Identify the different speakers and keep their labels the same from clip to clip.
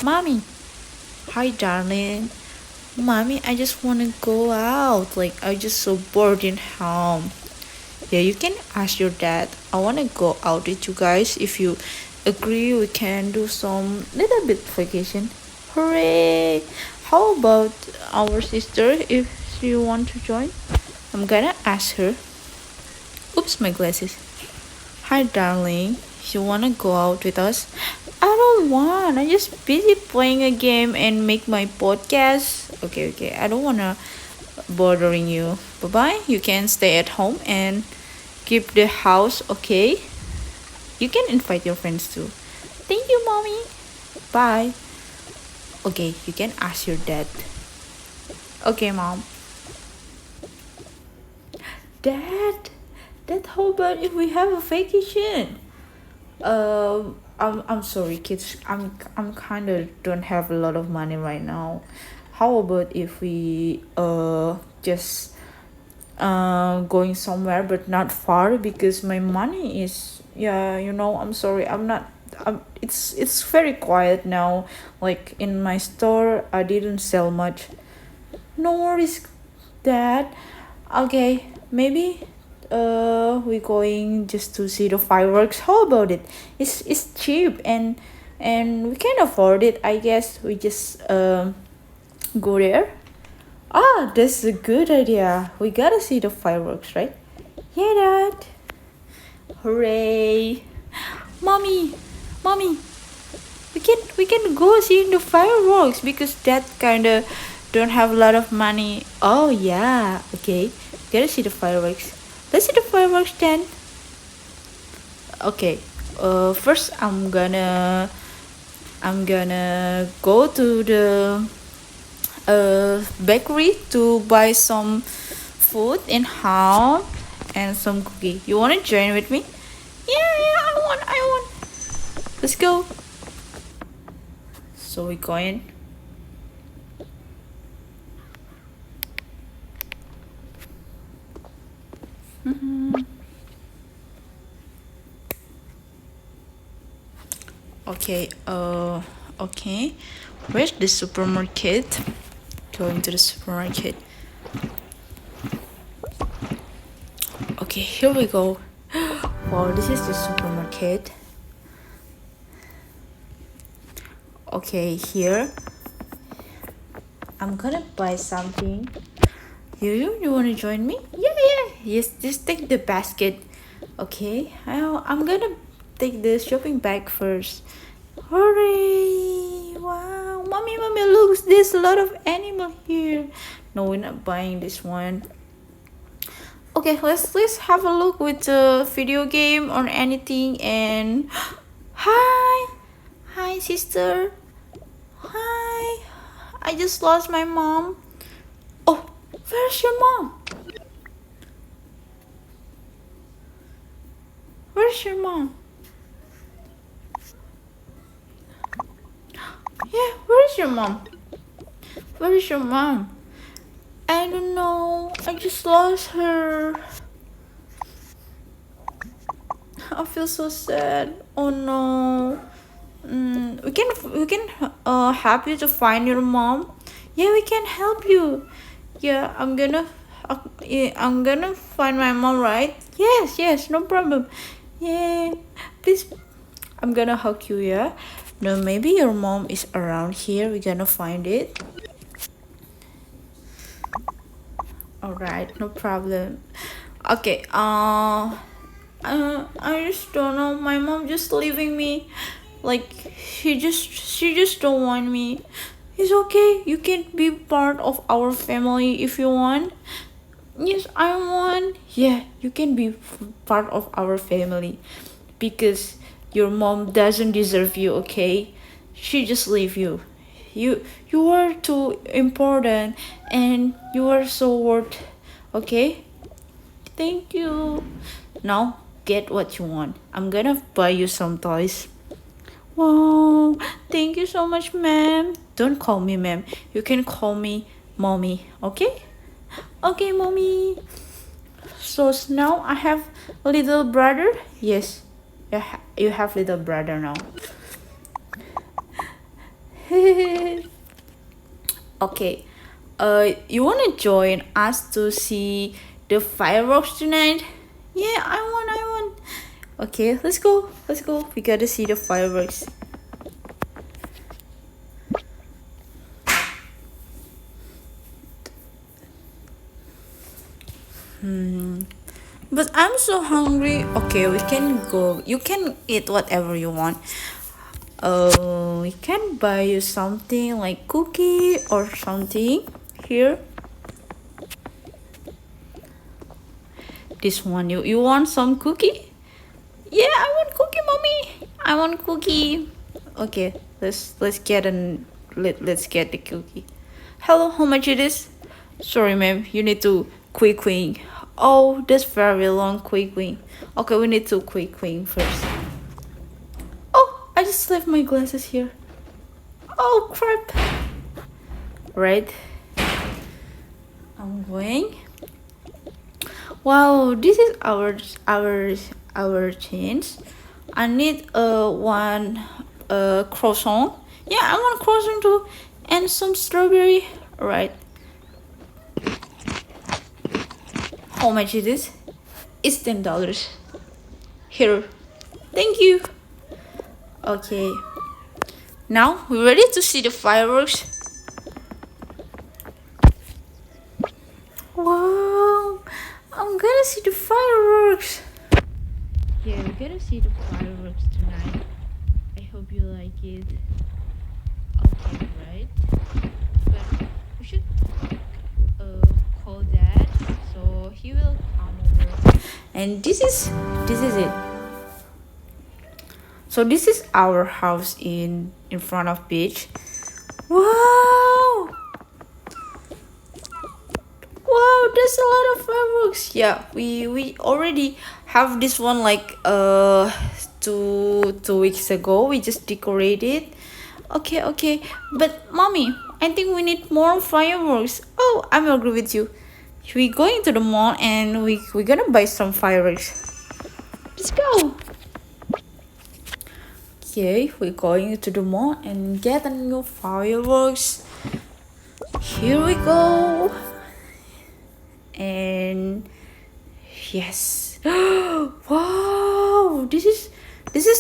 Speaker 1: Mommy, hi darling. Mommy, I just wanna go out. Like I just so bored in home. Yeah, you can ask your dad. I wanna go out with you guys. If you agree, we can do some little bit vacation. Hooray! How about our sister if she want to join? I'm gonna ask her. Oops, my glasses. Hi, darling. You wanna go out with us? I don't want. I'm just busy playing a game and make my podcast. Okay, okay. I don't wanna bothering you. Bye bye. You can stay at home and keep the house. Okay. You can invite your friends too. Thank you, mommy. Bye. Okay, you can ask your dad. Okay, mom. Dad, dad, how about if we have a vacation? I'm sorry, kids. I'm kind of don't have a lot of money right now. How about if we just going somewhere but not far because my money is, yeah, I'm sorry. I'm not. It's very quiet now. Like in my store, I didn't sell much. No worries, dad. Okay, maybe we going just to see the fireworks. How about it? It's cheap and we can afford it. I guess we just go there. Ah, that's a good idea. We gotta see the fireworks, right? Yeah, dad. Hooray! Mommy, mommy, we can go see the fireworks because that kinda don't have a lot of money. Oh yeah, okay. Gotta see the fireworks. Let's see the fireworks then. Okay. First I'm gonna go to the bakery to buy some food and ham and some cookie. You wanna join with me? Yeah, I want. Let's go. So we going. Mhm. Okay. Okay. Where's the supermarket? Going to the supermarket. Okay, here we go. Wow, this is the supermarket. Okay, here I'm gonna buy something. You wanna join me? Yeah. Yes, just take the basket. Okay, I'm gonna take the shopping bag first. Hooray! Wow, mommy, look, there's a lot of animal here. No, we're not buying this one. Okay, let's have a look with the video game or anything. And hi sister. Hi, I just lost my mom. Oh, where's your mom? Where's your mom? Yeah, where's your mom? Where's your mom? I don't know. I just lost her. I feel so sad. Oh no. We can help you to find your mom. Yeah, we can help you. Yeah, I'm gonna find my mom, right? Yes, no problem. Yeah, please. I'm gonna hug you. Yeah. No, maybe your mom is around here. We're gonna find it. All right, no problem. Okay. I just don't know. My mom just leaving me. Like she just don't want me. It's okay. You can be part of our family if you want. Yes, I want. Yeah, you can be part of our family because your mom doesn't deserve you. Okay, she just leave you. You are too important and you are so worth. Okay, thank you. Now get what you want. I'm gonna buy you some toys. Wow, thank you so much, ma'am. Don't call me ma'am. You can call me mommy, okay? Okay, mommy. So now I have a little brother. Yes, you have little brother now. Okay, you wanna join us to see the fireworks tonight? Yeah, I want. Okay, let's go. Let's go. We gotta see the fireworks. But I'm so hungry. Okay, we can go. You can eat whatever you want. We can buy you something like cookie or something here. This one, you want some cookie? Yeah, I want cookie, mommy. I want cookie. Okay, let's get let's get the cookie. Hello, how much it is? Sorry, ma'am. You need to quick wing. Oh, that's very long quick wing. Okay, we need to quick wing first. Oh, I just left my glasses here. Oh crap. Right. I'm going. Wow, this is our chance. I need one croissant. Yeah, I want croissant too, and some strawberry. Right. How much is this? It's $10. Here. Thank you. Okay. Now we're ready to see the fireworks. Wow, I'm gonna see the fireworks. Yeah, we're gonna see the fireworks tonight. I hope you like it. Okay, right? But we should call dad so he will come over. And this is it. So this is our house in front of beach. Wow! Wow, there's a lot of fireworks. Yeah, we already have this one like two weeks ago. We just decorated. Okay, okay. But mommy, I think we need more fireworks. Oh, I'm agree with you. We going to the mall and we gonna buy some fireworks. Let's go. Okay, we're going to the mall and get a new fireworks. Here we go. And yes. Wow, this is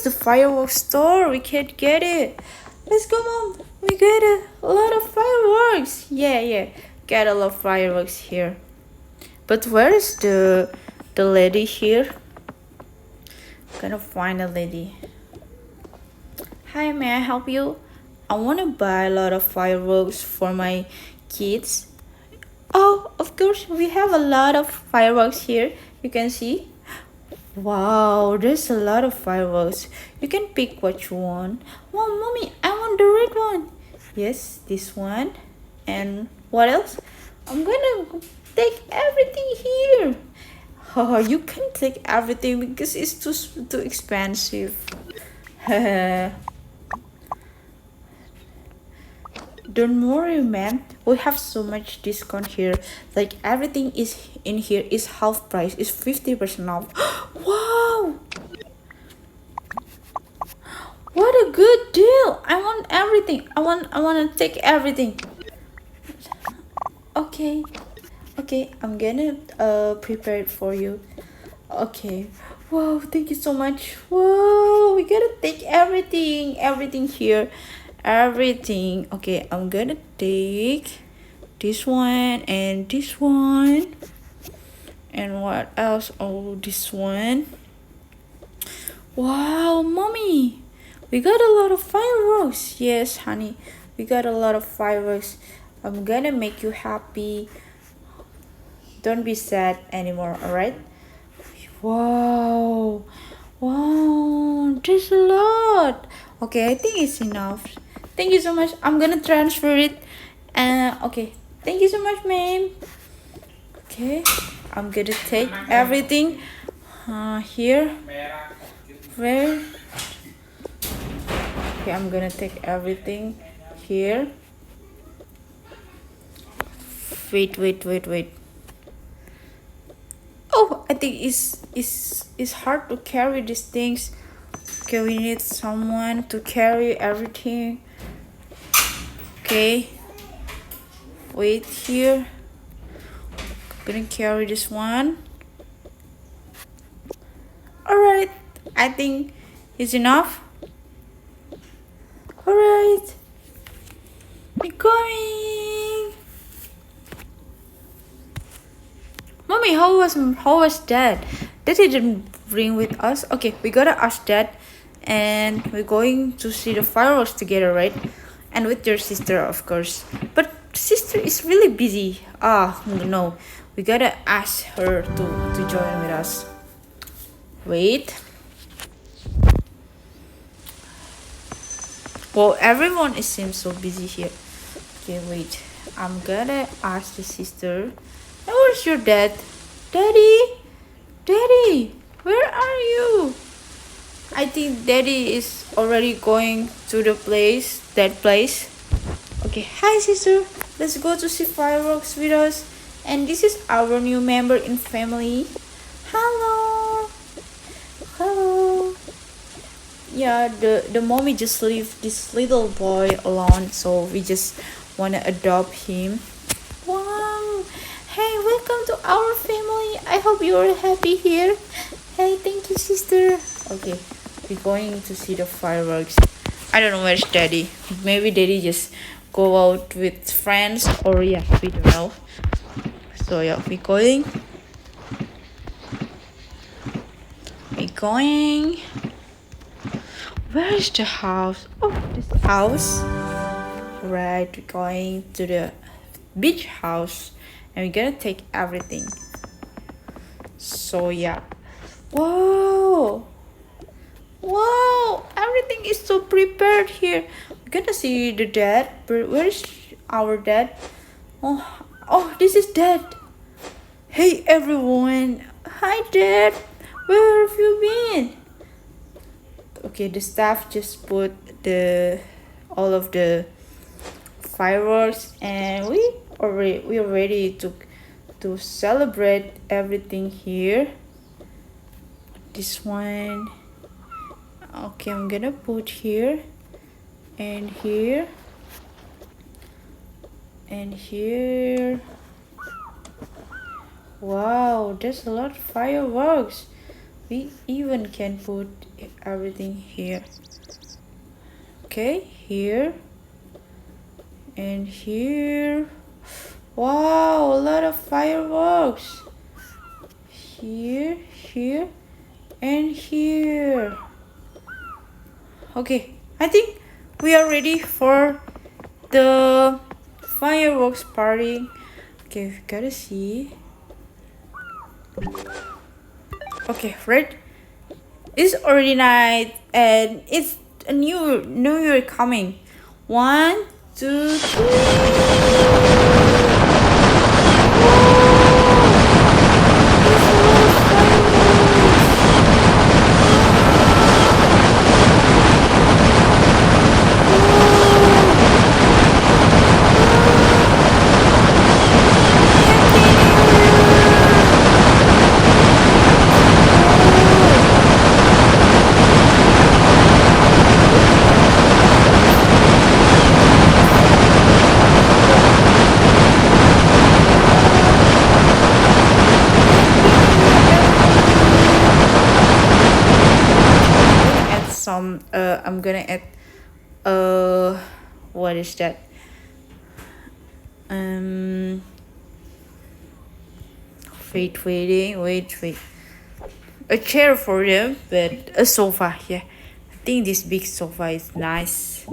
Speaker 1: the fireworks store. We can't get it. Let's go, mom. We get a lot of fireworks. Yeah, get a lot of fireworks here. But where is the lady here? Gonna find a lady. Hi, may I help you? I want to buy a lot of fireworks for my kids. Oh, of course, we have a lot of fireworks here. You can see. Wow, there's a lot of fireworks. You can pick what you want. Wow, mommy, I want the red one. Yes, this one. And what else? I'm gonna take everything here. Oh, you can take everything because it's too expensive. Don't worry, man. We have so much discount here. Like everything is in here is half price. It's 50% off. Wow! What a good deal! I want everything. I want to take everything. Okay. Okay, I'm gonna prepare it for you. Okay. Wow, thank you so much. Whoa, we gotta take everything here. Everything. Okay, I'm gonna take this one and this one. And what else? Oh, this one. Wow, mommy, we got a lot of fireworks. Yes, honey, we got a lot of fireworks. I'm gonna make you happy. Don't be sad anymore, alright? Wow, wow, there's a lot. Okay, I think it's enough. Thank you so much. I'm gonna transfer it. Okay, thank you so much, ma'am. Okay, I'm gonna take everything here. Where? Okay, I'm gonna take everything here. Wait. Oh, I think it's hard to carry these things. Okay, we need someone to carry everything. Okay, wait here. Gonna carry this one. Alright, I think it's enough. Alright, we're coming. Mommy, how was Dad? Dad didn't bring with us. Okay, we gotta ask Dad, and we're going to see the fireworks together, right? And with your sister, of course. But sister is really busy. Ah, no, we gotta ask her to join with us. Wait. Well, everyone seems so busy here. Okay, wait. I'm gonna ask the sister. And where's your dad? Daddy? Daddy, where are you? I think Daddy is already going to that place. Okay, hi sister. Let's go to see fireworks with us. And this is our new member in family. Hello. Hello. Yeah, the mommy just leave this little boy alone, so we just wanna adopt him. Wow. Hey, welcome to our family. I hope you're happy here. Hey, thank you, sister. Okay, we're going to see the fireworks. I don't know where's Daddy. Maybe Daddy just go out with friends, or yeah, we don't know. So yeah, we're going. We're going. Where is the house? Oh, this house. Right, we're going to the beach house, and we're gonna take everything. So yeah. Wow, everything is so prepared here. We're gonna see the dad. Where's our dad? Oh, this is Dad. Hey everyone. Hi Dad. Where have you been? Okay, the staff just put all of the fireworks, and we're ready to celebrate everything here. This one. Okay, I'm gonna put here and here and here. Wow, there's a lot of fireworks. We even can put everything here. Okay, here and here. Wow, a lot of fireworks. Here and here. Okay, I think we are ready for the fireworks party. Okay, we gotta see. Okay, right? It's already night, and it's a new year coming. 1, 2, 3. I'm gonna add what is that? Wait. A chair for them, but a sofa. Yeah, I think this big sofa is nice.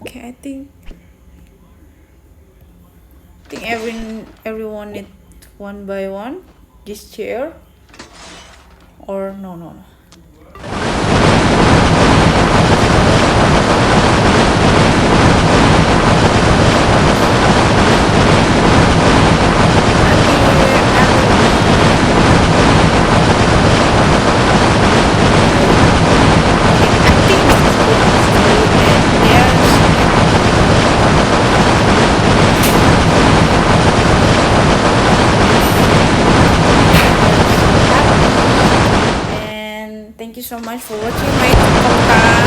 Speaker 1: Okay, I think everyone need one by one this chair, or no. you so much for watching my podcast.